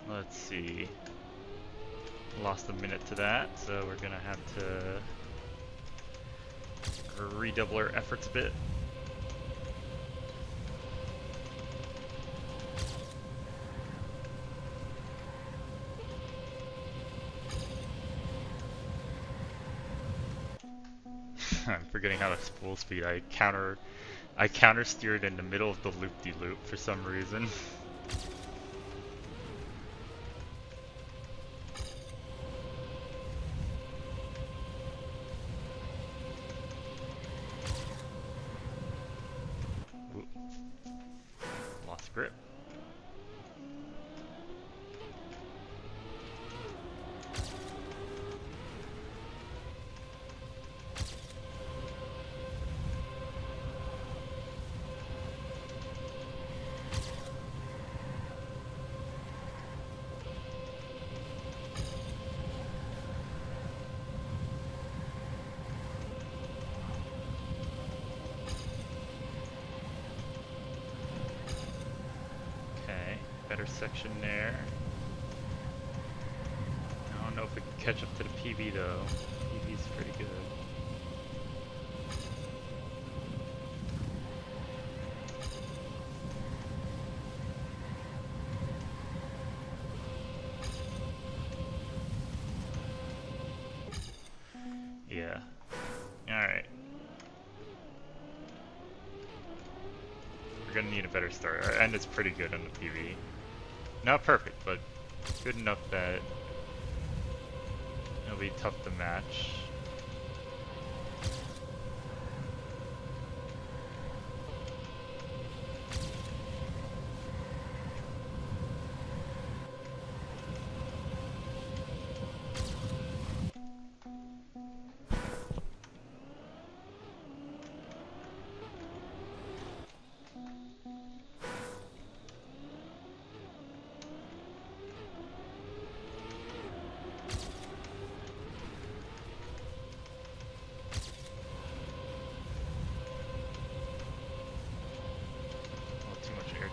Let's see. Lost a minute to that, so we're gonna have to redouble our efforts a bit. I'm forgetting how to full speed. I counter steered in the middle of the loop-de-loop for some reason. Ooh. Lost grip. Better section there. I don't know if we can catch up to the PB though. PB's pretty good. Yeah. Alright. We're gonna need a better start. Our end is pretty good on the PB. Not perfect, but good enough that it'll be tough to match.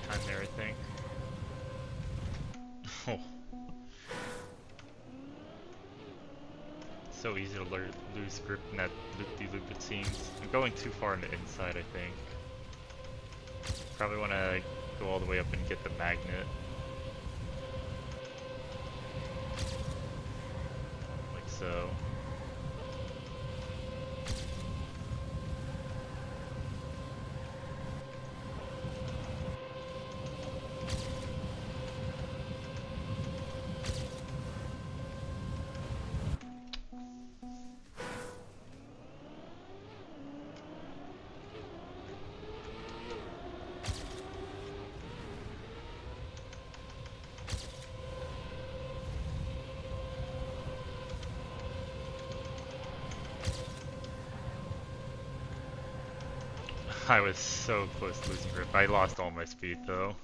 Time there, I think. Oh. So easy to lose grip in that loop-de-loop, it seems. I'm going too far on the inside, I think. Probably want to go all the way up and get the magnet. Like so. I was so close to losing grip. I lost all my speed though.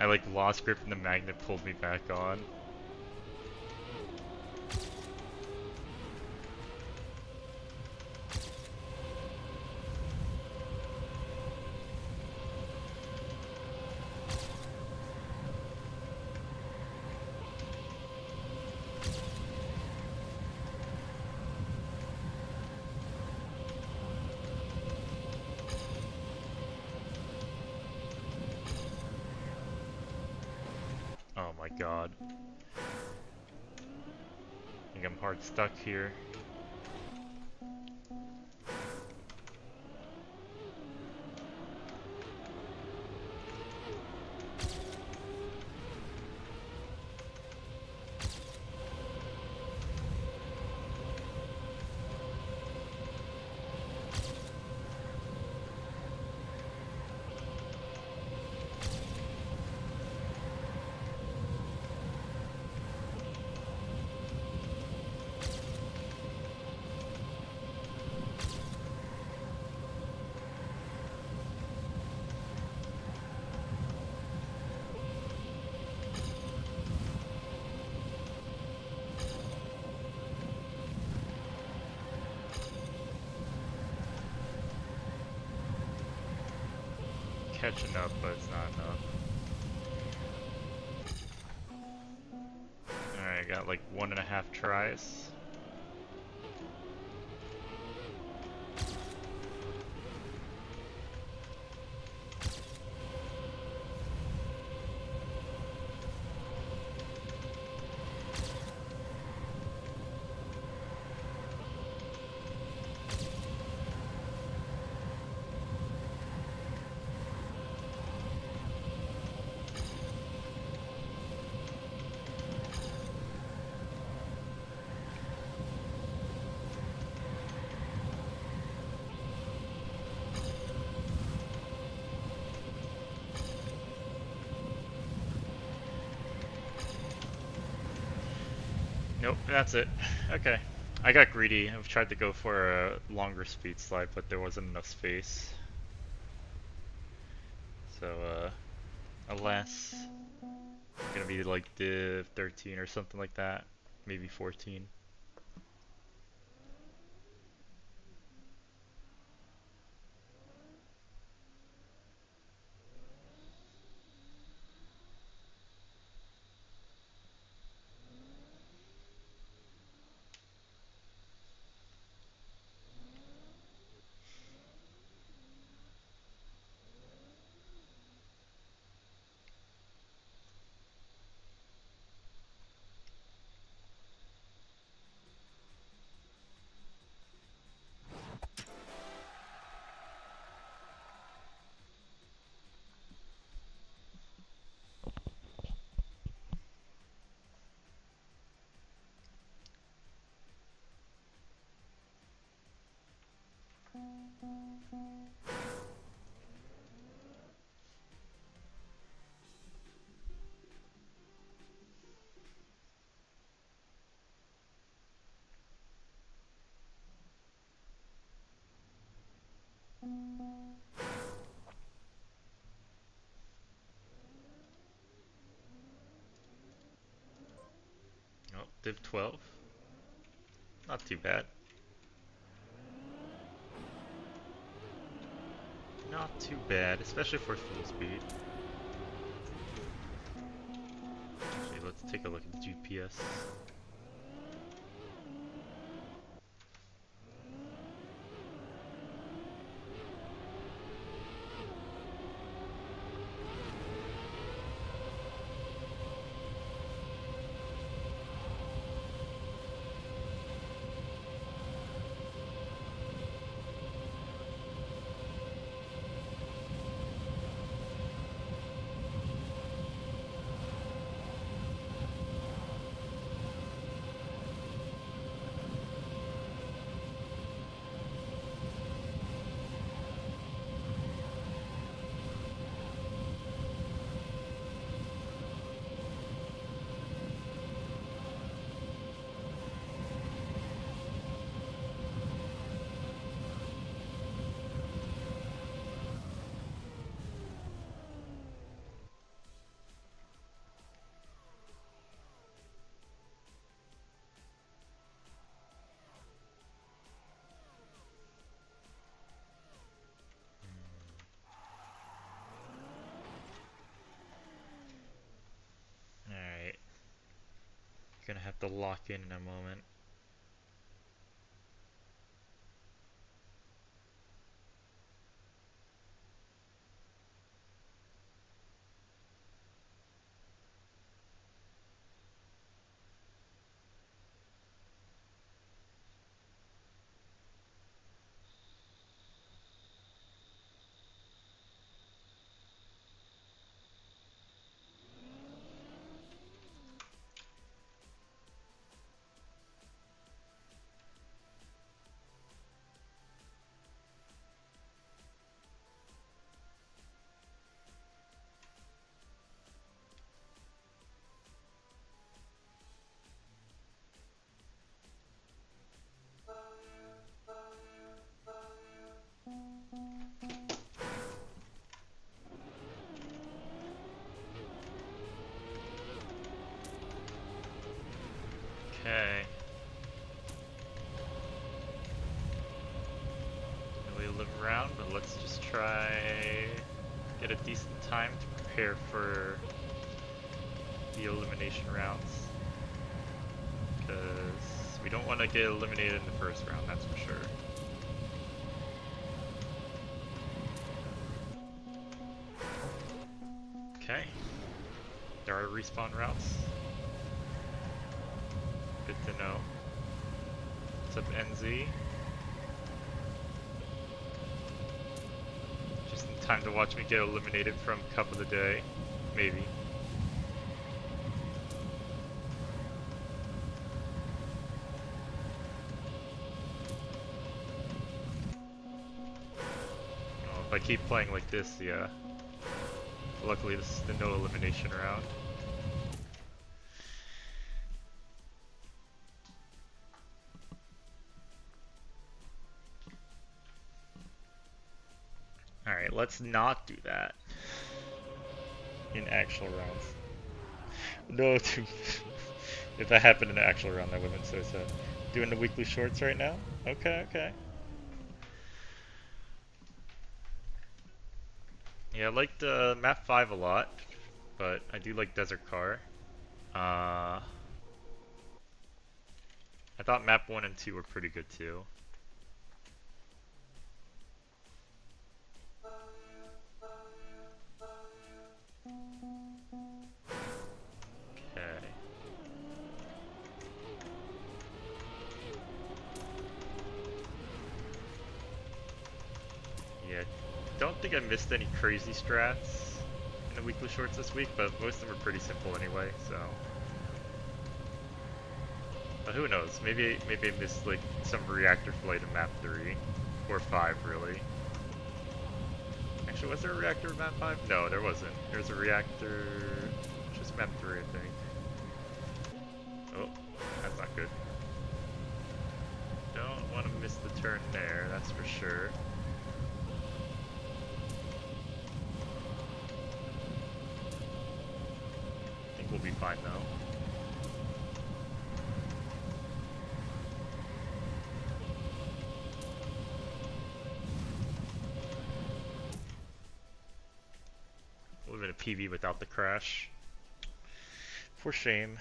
I like lost grip and the magnet pulled me back on. my god. I think I'm hard stuck here. Catching up, but it's not enough. Alright, I got like 1.5 tries. Nope, that's it. Okay. I got greedy. I've tried to go for a longer speed slide, but there wasn't enough space. So, alas, it's gonna be like div 13 or something like that. Maybe 14. Oh, div 12. Not too bad. Not too bad, especially for full speed. Actually, let's take a look at the GPS. Alright. Gonna have to lock in a moment. let's just try get a decent time to prepare for the elimination rounds. Because we don't want to get eliminated in the first round, that's for sure. Okay. There are respawn routes. Good to know. What's up, NZ? Just in time to watch me get eliminated from Cup of the Day. Maybe. Oh, if I keep playing like this, yeah. Luckily this is the no elimination round. Alright, let's not do that in actual rounds. No, if that happened in an actual round, that would have been so sad. Doing the weekly shorts right now? Okay, okay. Yeah, I liked map 5 a lot, but I do like Desert Car. I thought map 1 and 2 were pretty good too. Okay. Yeah, don't think I missed any crazy strats in the weekly shorts this week, but most of them are pretty simple anyway, so. But who knows? Maybe I missed like some reactor flight in map 3 or 5 really. Actually, was there a reactor in map 5? No, there wasn't. There's a reactor just map 3, I think. Oh, that's not good. Don't want to miss the turn there, that's for sure. I think we'll be fine though. Would have been a PB without the crash. For shame.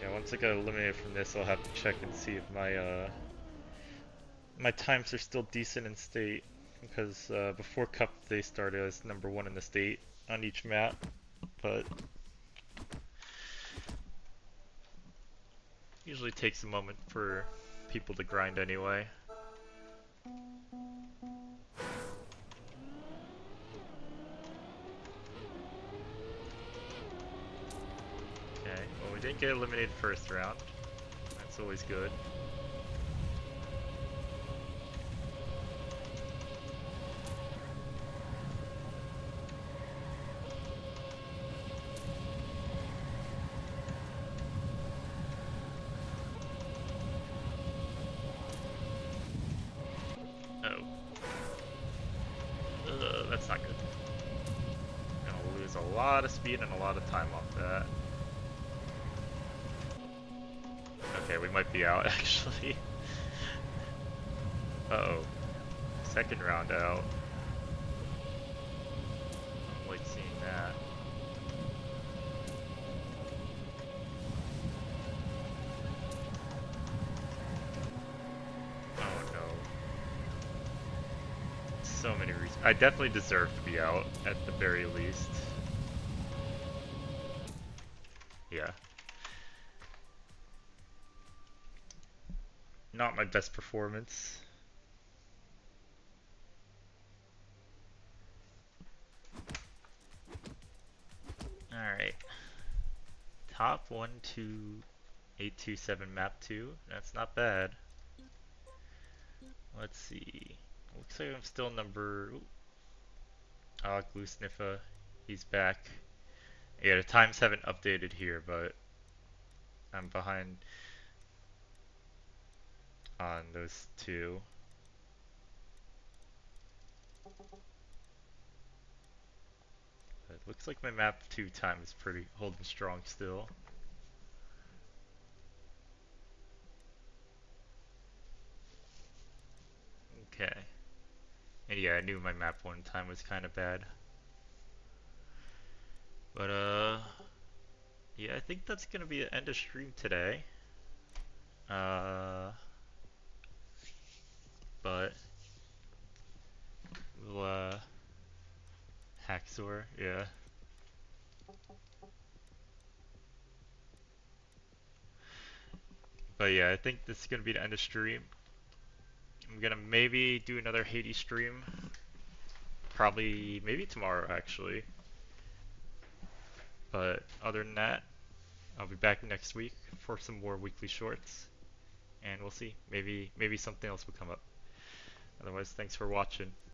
Yeah, once I get eliminated from this, I'll have to check and see if my times are still decent in state. Because before Cup they started as #1 in the state on each map, but usually takes a moment for people to grind anyway. Okay, well we didn't get eliminated first round. That's always good. Oh. That's not good. Gonna lose a lot of speed and a lot of time off that. Okay, we might be out actually. Uh-oh. Second round out. I don't like seeing that. Oh no. So many reasons. I definitely deserve to be out at the very least. Yeah. Not my best performance. Alright. Top 12827 map 2. That's not bad. Let's see. Looks like I'm still number. Glue Sniffa. He's back. Yeah, the times haven't updated here, but I'm behind on those two. It looks like my map 2 time is pretty holding strong still. And yeah, I knew my map one time was kind of bad. But yeah, I think that's gonna be the end of stream today. Uh, but we'll Haxor, yeah. But yeah, I think this is gonna be the end of stream. I'm gonna maybe do another Hades stream. Probably, maybe tomorrow actually. But other than that, I'll be back next week for some more weekly shorts, and we'll see. Maybe something else will come up. Otherwise, thanks for watching.